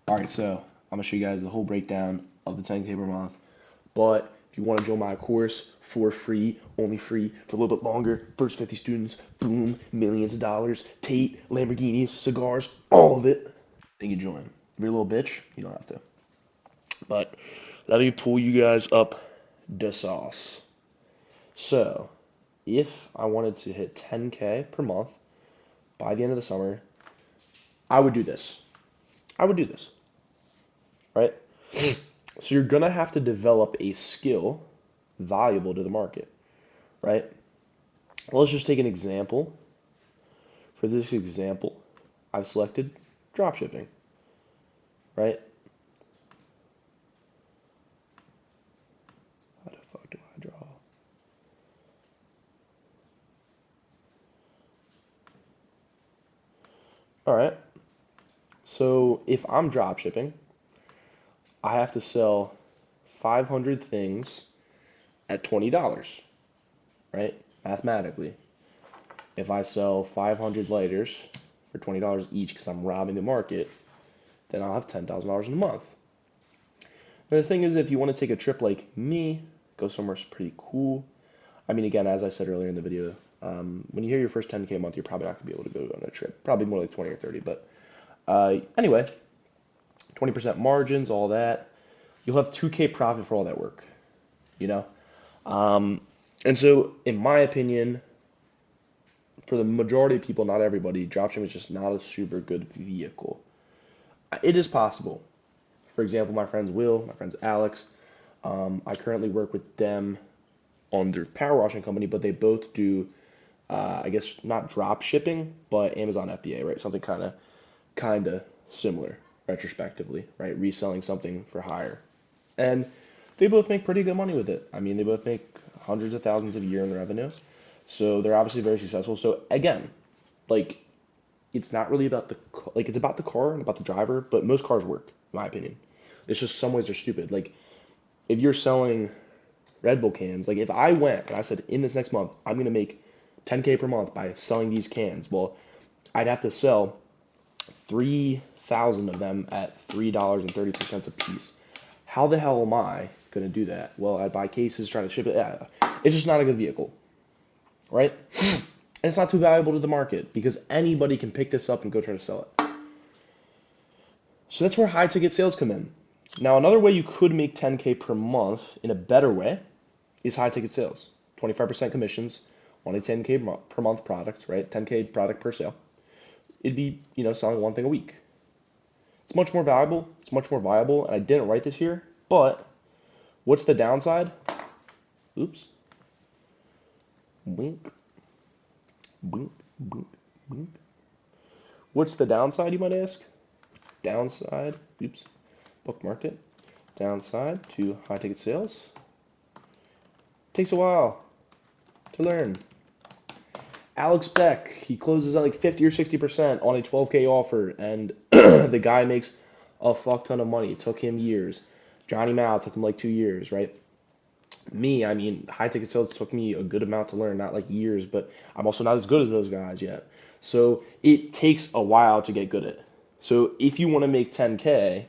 Alright, so I'm going to show you guys the whole breakdown of the 10K per month. But if you want to join my course for free, only free for a little bit longer, first 50 students, boom, millions of dollars, Tate, Lamborghinis, cigars, all of it, then you join. If you're a little bitch, you don't have to. But let me pull you guys up the sauce. So, if I wanted to hit 10K per month by the end of the summer, I would do this. Right? So you're gonna have to develop a skill valuable to the market, right? Well, let's just take an example. For this example, I've selected dropshipping, right? How the fuck do I draw? All right. So if I'm dropshipping, I have to sell 500 things at $20, right? Mathematically. If I sell 500 lighters for $20 each because I'm robbing the market, then I'll have $10,000 in a month. And the thing is, if you want to take a trip like me, go somewhere pretty cool. I mean, again, as I said earlier in the video, when you hear your first 10K a month, you're probably not going to be able to go on a trip. Probably more like 20 or 30. But anyway, 20% margins, all that. You'll have 2K profit for all that work, you know? And so, in my opinion, for the majority of people, not everybody, dropshipping is just not a super good vehicle. It is possible. For example, my friends Will, my friends Alex, I currently work with them on their power washing company, but they both do, I guess, not drop shipping, but Amazon FBA, right? Something kind of similar, retrospectively, right? Reselling something for hire. And they both make pretty good money with it. I mean, they both make hundreds of thousands a year in revenue. So they're obviously very successful. So again, like, it's not really about it's about the car and about the driver, but most cars work, in my opinion. It's just some ways they're stupid. Like, if you're selling Red Bull cans, like if I went and I said in this next month, I'm going to make 10K per month by selling these cans, well, I'd have to sell 3,000 of them at $3.32 a piece. How the hell am I going to do that? Well, I buy cases, try to ship it. Yeah, it's just not a good vehicle, right? And it's not too valuable to the market because anybody can pick this up and go try to sell it. So that's where high ticket sales come in. Now, another way you could make 10K per month in a better way is high ticket sales. 25% commissions on a 10K per month product, right? 10K product per sale. It'd be, selling one thing a week. It's much more valuable. It's much more viable. And I didn't write this here, but what's the downside? Oops. Wink. Wink. Wink. Wink. What's the downside, you might ask? Downside. Oops. Bookmark it. Downside to high ticket sales. Takes a while to learn. Alex Beck, he closes at like 50 or 60% on a 12K offer, and the guy makes a fuck ton of money. It took him years. Johnny Mao took him like 2 years, right? Me, I mean, high ticket sales took me a good amount to learn, not like years, but I'm also not as good as those guys yet. So it takes a while to get good at it. So if you want to make 10K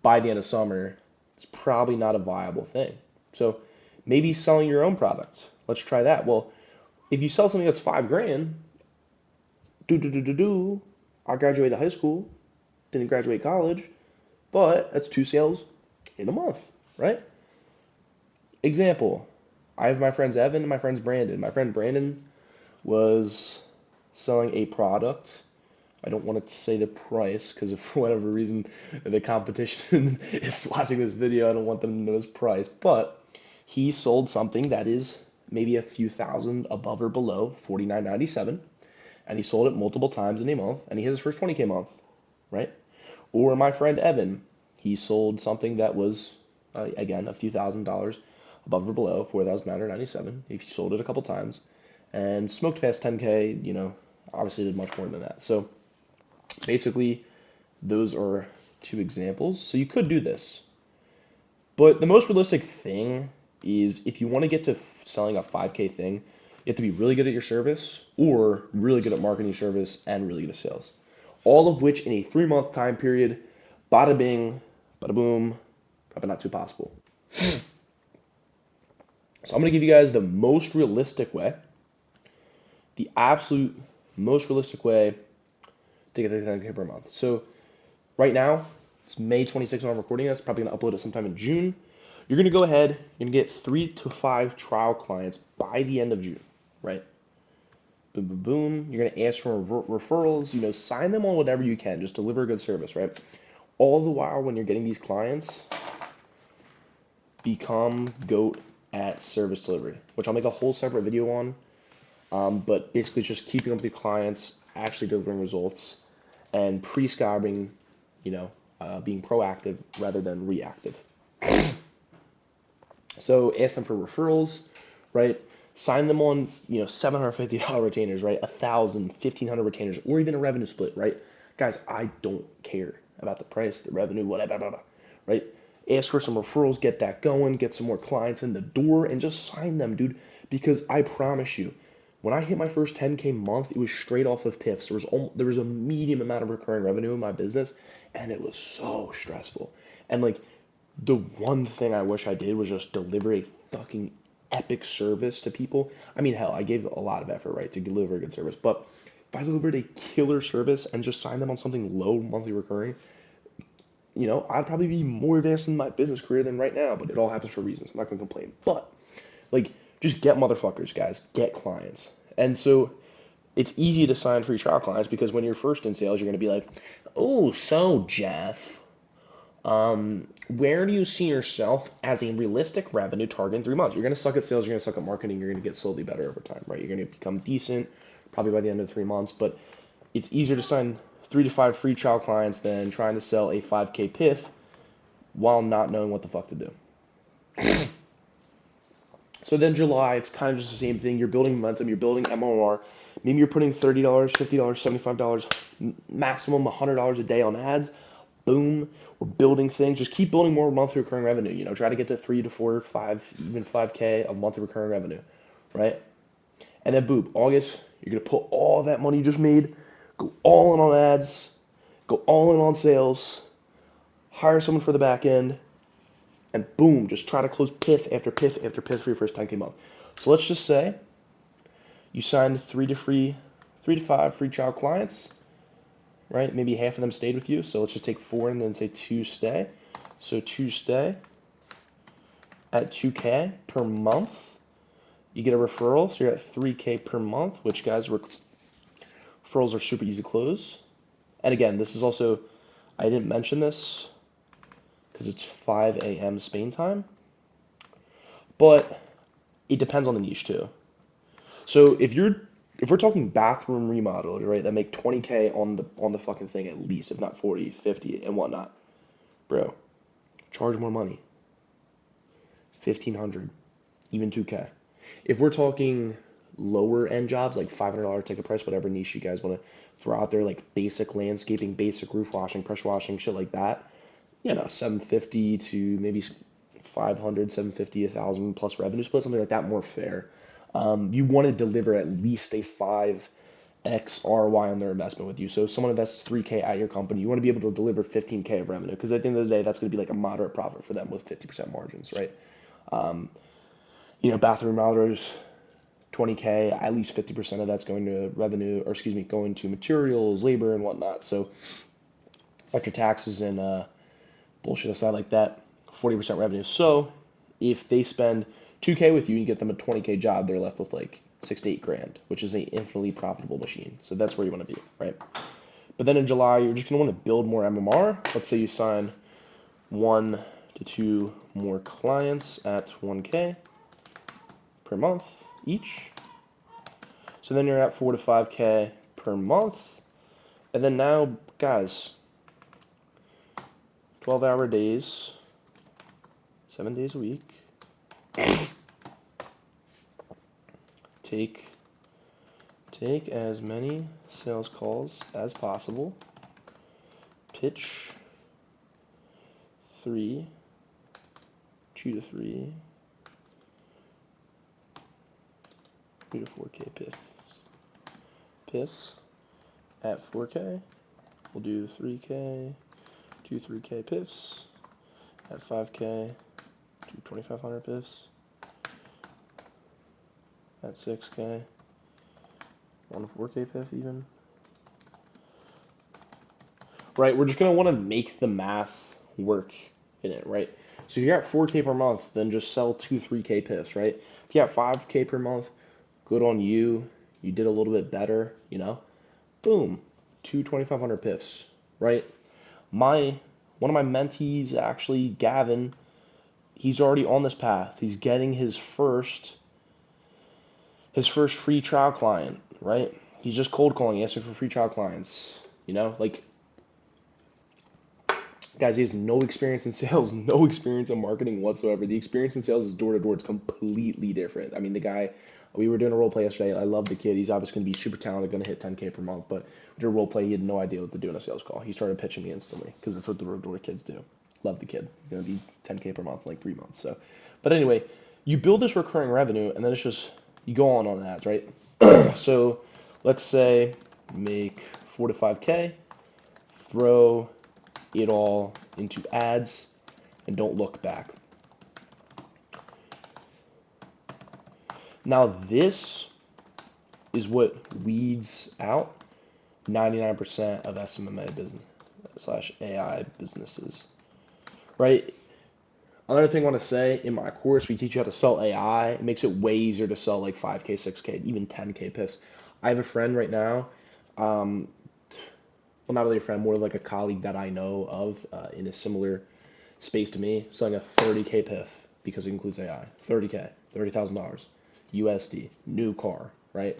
by the end of summer, it's probably not a viable thing. So maybe selling your own products. Let's try that. Well, if you sell something that's $5,000, I graduated high school, didn't graduate college, but that's 2 sales in a month, right? Example, I have my friends Evan and my friends Brandon. My friend Brandon was selling a product. I don't want to say the price because for whatever reason the competition is watching this video. I don't want them to know his price, but he sold something that is maybe a few thousand above or below $49.97, and he sold it multiple times in a month, and he hit his first 20K month, right? Or my friend Evan, he sold something that was again a few $1,000s above or below $4,997. He sold it a couple times, and smoked past 10K. Obviously did much more than that. So basically, those are 2 examples. So you could do this, but the most realistic thing is if you want to get to selling a 5K thing, You have to be really good at your service or really good at marketing your service and really good at sales. All of which in a 3-month time period, bada bing, bada boom, probably not too possible. So I'm going to give you guys the most realistic way, the absolute most realistic way to get to 10K per month. So right now, it's May 26th when I'm recording this. Probably going to upload it sometime in June. You're going to go ahead, you're going to get 3 to 5 trial clients by the end of June, right? Boom, boom, boom. You're going to ask for referrals, sign them on whatever you can. Just deliver a good service, right? All the while when you're getting these clients, become GOAT at service delivery, which I'll make a whole separate video on. But basically just keeping up with your clients, actually delivering results, and prescribing, being proactive rather than reactive. So ask them for referrals, right? Sign them on, $750 retainers, right? 1,000, 1,500 retainers, or even a revenue split, right? Guys, I don't care about the price, the revenue, whatever, blah, blah, blah, right? Ask for some referrals, get that going, get some more clients in the door, and just sign them, dude. Because I promise you, when I hit my first 10K month, it was straight off of PIFs. There was a medium amount of recurring revenue in my business, and it was so stressful. And like the one thing I wish I did was just deliver a fucking epic service to people. I mean, hell, I gave a lot of effort, right, to deliver a good service. But if I delivered a killer service and just signed them on something low monthly recurring, I'd probably be more advanced in my business career than right now. But it all happens for reasons. I'm not gonna complain. But like, just get motherfuckers, guys. Get clients. And so it's easy to sign free trial clients because when you're first in sales, you're gonna be like, oh, so Jeff, where do you see yourself as a realistic revenue target in 3 months? You're going to suck at sales, you're going to suck at marketing, you're going to get slowly better over time, right? You're going to become decent probably by the end of 3 months, but it's easier to sign 3 to 5 free trial clients than trying to sell a 5K PIF while not knowing what the fuck to do. So then July, it's kind of just the same thing. You're building momentum, you're building MRR. Maybe you're putting $30, $50, $75, maximum $100 a day on ads. Boom, we're building things. Just keep building more monthly recurring revenue. Try to get to 3 to 4, 5, even 5K of monthly recurring revenue, right? And then boom, August, you're gonna put all that money you just made, go all in on ads, go all in on sales, hire someone for the back end, and boom, just try to close PIF after PIF after PIF for your first 10K month. So let's just say you signed 3 to 5 free trial clients, right? Maybe half of them stayed with you. So let's just take 4 and then say 2 stay. So 2 stay at 2K per month. You get a referral, so you're at 3K per month, which, guys, referrals are super easy to close. And again, this is also, I didn't mention this because it's 5 a.m. Spain time, but it depends on the niche too. So if we're talking bathroom remodelers, right, that make 20K on the fucking thing at least, if not 40, 50, and whatnot, bro, charge more money. 1,500, even 2K. If we're talking lower end jobs, like $500 ticket price, whatever niche you guys want to throw out there, like basic landscaping, basic roof washing, pressure washing, shit like that, 750 to maybe 500, 750, 1,000 plus revenue split, something like that, more fair. You want to deliver at least a 5x ROI on their investment with you. So if someone invests 3K at your company, you want to be able to deliver 15K of revenue because at the end of the day, that's going to be like a moderate profit for them with 50% margins, right? Bathroom remodelers, 20K, at least 50% of that's going to revenue, or excuse me, going to materials, labor, and whatnot. So after taxes and bullshit aside like that, 40% revenue. So if they spend 2K with you and you get them a 20K job, they're left with like 6 to 8 grand, which is an infinitely profitable machine. So that's where you want to be, right? But then in July, you're just going to want to build more MMR. Let's say you sign 1 to 2 more clients at 1K per month each. So then you're at 4 to 5K per month. And then now, guys, 12-hour days, 7 days a week. Take as many sales calls as possible. Pitch 2 to 3. 3 to 4K piffs at 4K. We'll do 3K, 3K piffs at 5K, do 2,500 piffs at 6K, 1 to 4K piff even. Right, we're just going to want to make the math work in it, right? So if you're at 4K per month, then just sell 3K piffs, right? If you got 5K per month, good on you. You did a little bit better, you know? Boom, 2,500 piffs, right? One of my mentees, actually, Gavin, he's already on this path. He's getting his first free trial client, right? He's just cold calling, asking for free trial clients. You know, like, guys, he has no experience in sales, no experience in marketing whatsoever. The experience in sales is door to door. It's completely different. I mean, the guy, we were doing a role play yesterday. I love the kid. He's obviously going to be super talented, going to hit 10K per month. But we did a role play. He had no idea what to do in a sales call. He started pitching me instantly because that's what the door to door kids do. Love the kid. Going to be 10K per month in like 3 months. So, but anyway, you build this recurring revenue, and then it's just you go on ads, right? So, let's say make 4 to 5K, throw it all into ads, and don't look back. Now this is what weeds out 99% of SMMA business / AI businesses, right? Another thing I want to say, in my course, we teach you how to sell AI. It makes it way easier to sell like 5K, 6K, even 10K piffs. I have a friend right now, well, not really a friend, more like a colleague that I know of in a similar space to me, selling a 30K piff because it includes AI. 30K, $30,000 USD, new car, right?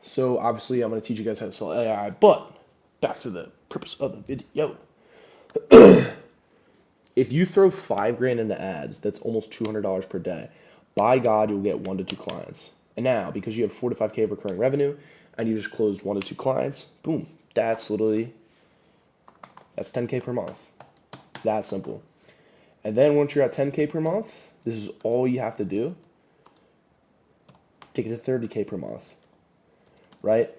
So obviously I'm going to teach you guys how to sell AI, but back to the purpose of the video. If you throw $5,000 into ads, that's almost $200 per day. By God, you'll get 1 to 2 clients. And now, because you have 4 to 5K of recurring revenue, and you just closed 1 to 2 clients, boom, that's 10K per month. It's that simple. And then once you're at 10K per month, this is all you have to do. Take it to 30K per month, right?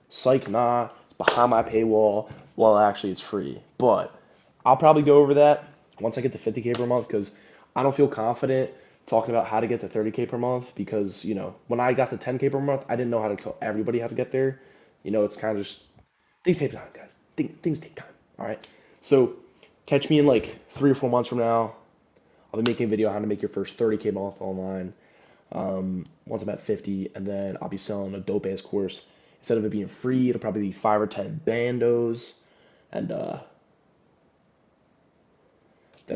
Psych, nah, it's behind my paywall. Well, actually, it's free. But I'll probably go over that once I get to 50K per month because I don't feel confident talking about how to get to 30K per month because, you know, when I got to 10K per month, I didn't know how to tell everybody how to get there. You know, it's kind of just, things take time, guys. Things take time, all right? So catch me in like 3 or 4 months from now. I'll be making a video on how to make your first 30K month online once I'm at 50, and then I'll be selling a dope-ass course. Instead of it being free, it'll probably be 5 or 10 bandos, and then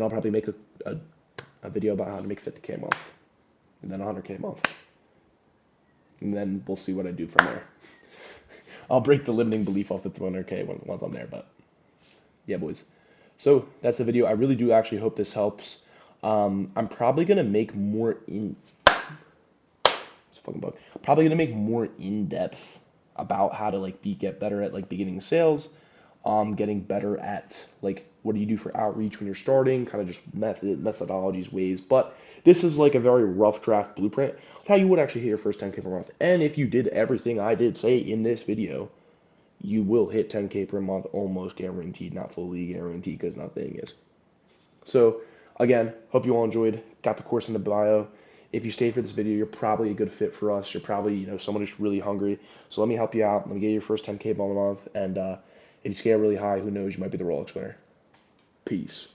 I'll probably make a video about how to make 50K a month, and then 100K a month, and then we'll see what I do from there. I'll break the limiting belief off the 200K once I'm there, but yeah, boys. So that's the video. I really do actually hope this helps. I'm probably gonna make more probably gonna make more in depth about how to like get better at like beginning sales, getting better at like what do you do for outreach when you're starting, kind of just methodologies, ways. But this is like a very rough draft blueprint of how you would actually hit your first 10K per month. And if you did everything I did say in this video, you will hit 10K per month almost guaranteed, not fully guaranteed because nothing is. So again, hope you all enjoyed. Got the course in the bio. If you stayed for this video, you're probably a good fit for us. You're probably, you know, someone who's really hungry. So let me help you out. Let me get your first 10K per month. And if you scale really high, who knows, you might be the Rolex winner. Peace.